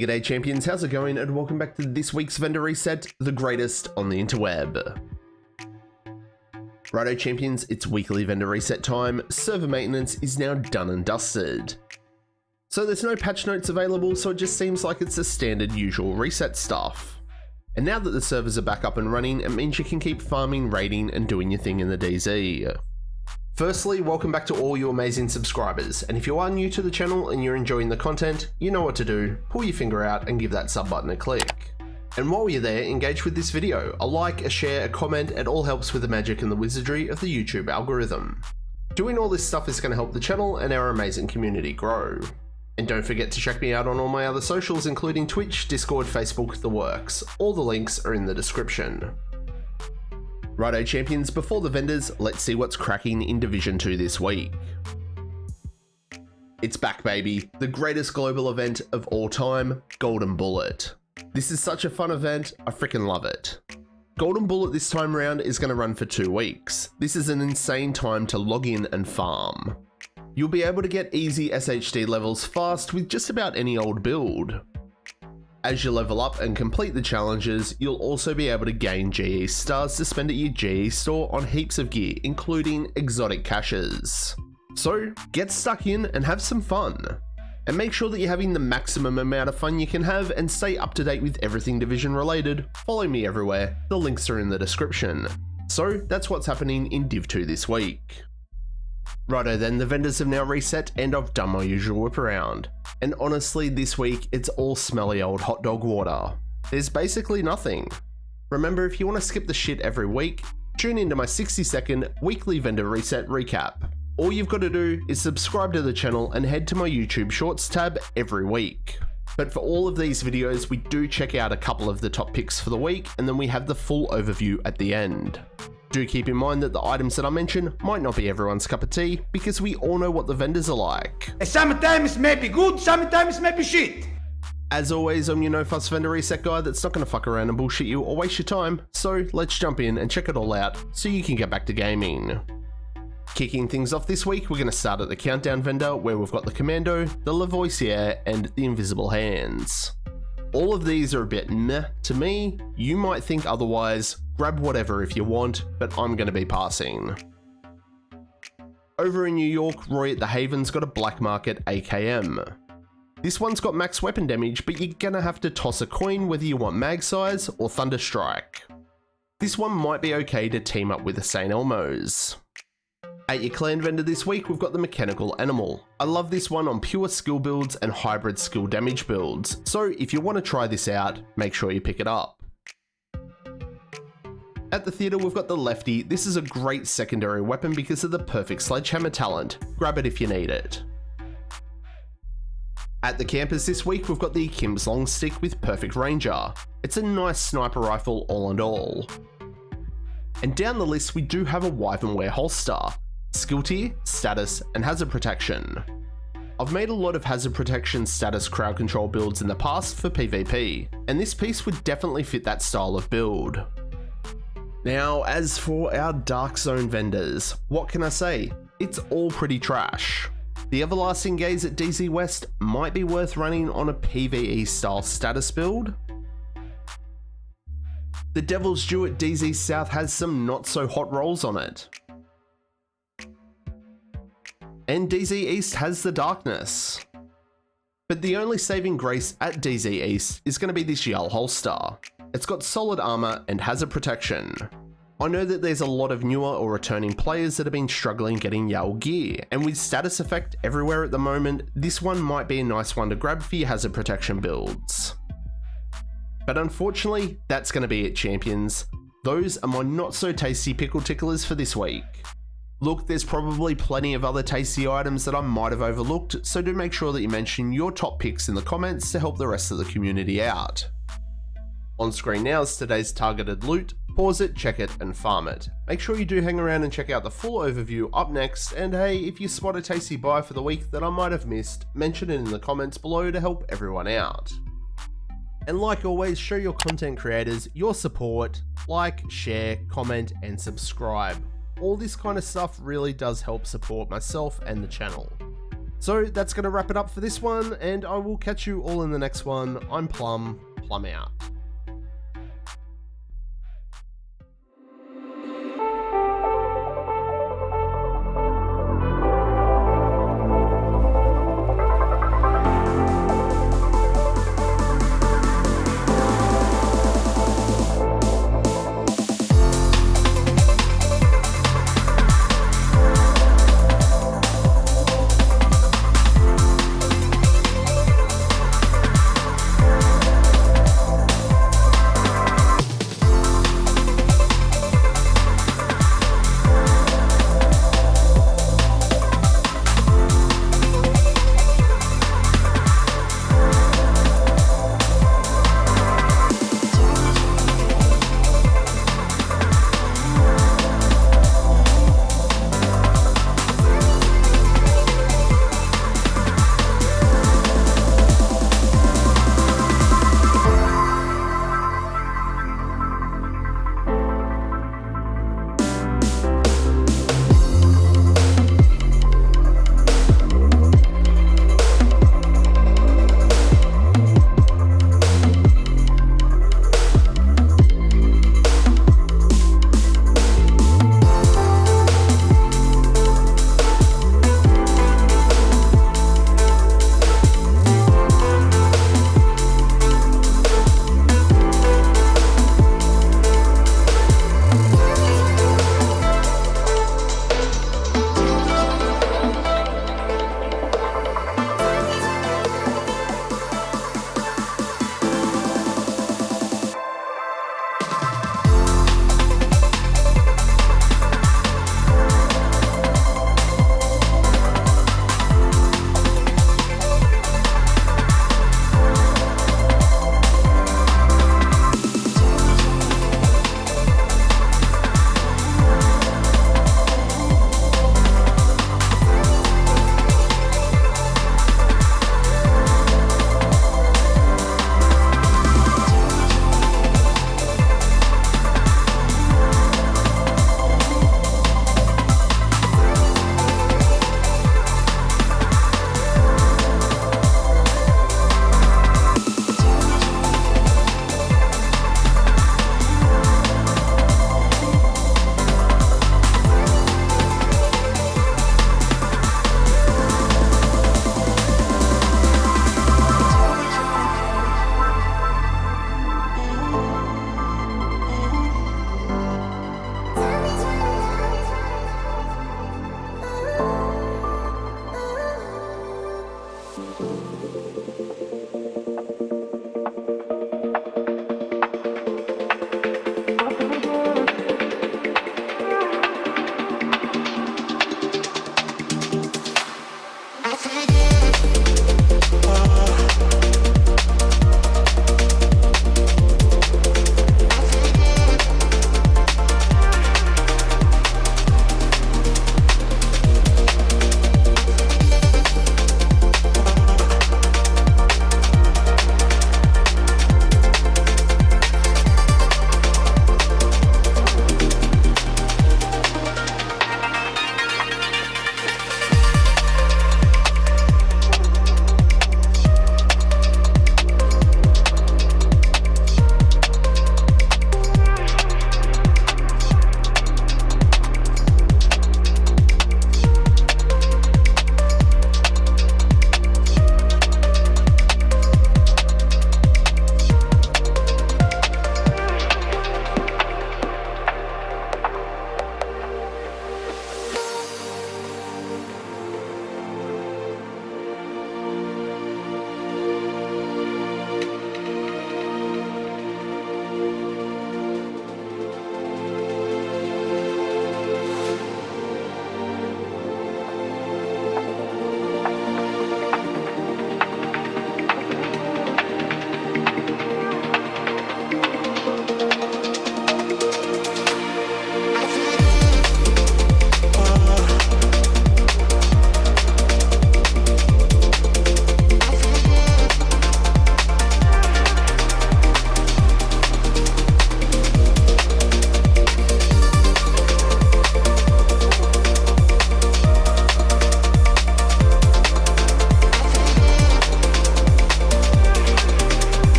G'day champions, how's it going, and welcome back to this week's vendor reset, the greatest on the interweb. Righto champions, it's weekly vendor reset time. Server maintenance is now done and dusted. So there's no patch notes available, so it just seems like it's the standard usual reset stuff. And now that the servers are back up and running, it means you can keep farming, raiding, and doing your thing in the DZ. Firstly, welcome back to all you amazing subscribers, and if you are new to the channel and you're enjoying the content, you know what to do, pull your finger out and give that sub button a click. And while you're there, engage with this video. A like, a share, a comment, it all helps with the magic and the wizardry of the YouTube algorithm. Doing all this stuff is going to help the channel and our amazing community grow. And don't forget to check me out on all my other socials, including Twitch, Discord, Facebook, the works. All the links are in the description. Righto champions, before the vendors, let's see what's cracking in Division 2 this week. It's back baby, the greatest global event of all time, Golden Bullet. This is such a fun event, I freaking love it. Golden Bullet this time around is going to run for 2 weeks. This is an insane time to log in and farm. You'll be able to get easy SHD levels fast with just about any old build. As you level up and complete the challenges, you'll also be able to gain GE stars to spend at your GE store on heaps of gear, including exotic caches. So get stuck in and have some fun. And make sure that you're having the maximum amount of fun you can have and stay up to date with everything Division related. Follow me everywhere, the links are in the description. So that's what's happening in Div 2 this week. Righto then, the vendors have now reset and I've done my usual whip around. And honestly, this week, it's all smelly old hot dog water. There's basically nothing. Remember, if you want to skip the shit every week, tune into my 60-second weekly vendor reset recap. All you've got to do is subscribe to the channel and head to my YouTube Shorts tab every week. But for all of these videos, we do check out a couple of the top picks for the week, and then we have the full overview at the end. Do keep in mind that the items that I mention might not be everyone's cup of tea, because we all know what the vendors are like. Sometimes may be good, sometimes may be shit. As always, I'm your no fuss vendor reset guy that's not going to fuck around and bullshit you or waste your time, so let's jump in and check it all out so you can get back to gaming. Kicking things off this week, we're going to start at the countdown vendor, where we've got the Commando, the Lavoisier, and the Invisible Hands. All of these are a bit meh to me. You might think otherwise, grab whatever if you want, but I'm going to be passing. Over in New York, Roy at the Haven's got a Black Market AKM. This one's got max weapon damage, but you're going to have to toss a coin whether you want mag size or thunder strike. This one might be okay to team up with the St. Elmo's. At your clan vendor this week, we've got the Mechanical Animal. I love this one on pure skill builds and hybrid skill damage builds, so if you want to try this out, make sure you pick it up. At the theatre, we've got the Lefty. This is a great secondary weapon because of the perfect sledgehammer talent. Grab it if you need it. At the campus this week, we've got the Kim's Long Stick with Perfect Ranger. It's a nice sniper rifle all in all. And down the list, we do have a Wyvernware holster. Skill tier, status, and hazard protection. I've made a lot of hazard protection status crowd control builds in the past for PvP, and this piece would definitely fit that style of build. Now, as for our Dark Zone vendors, what can I say? It's all pretty trash. The Everlasting Gaze at DZ West might be worth running on a PvE style status build. The Devil's Due at DZ South has some not so hot rolls on it. And DZ East has the Darkness. But the only saving grace at DZ East is going to be this Yell holster. It's got solid armor and hazard protection. I know that there's a lot of newer or returning players that have been struggling getting Yell gear, and with status effect everywhere at the moment, this one might be a nice one to grab for your hazard protection builds. But unfortunately, that's going to be it champions. Those are my not so tasty pickle ticklers for this week. Look, there's probably plenty of other tasty items that I might have overlooked, so do make sure that you mention your top picks in the comments to help the rest of the community out. On screen now is today's targeted loot. Pause it, check it, and farm it. Make sure you do hang around and check out the full overview up next, and hey, if you spot a tasty buy for the week that I might have missed, mention it in the comments below to help everyone out. And like always, show your content creators your support, like, share, comment, and subscribe. All this kind of stuff really does help support myself and the channel. So that's going to wrap it up for this one, and I will catch you all in the next one. I'm Plum out.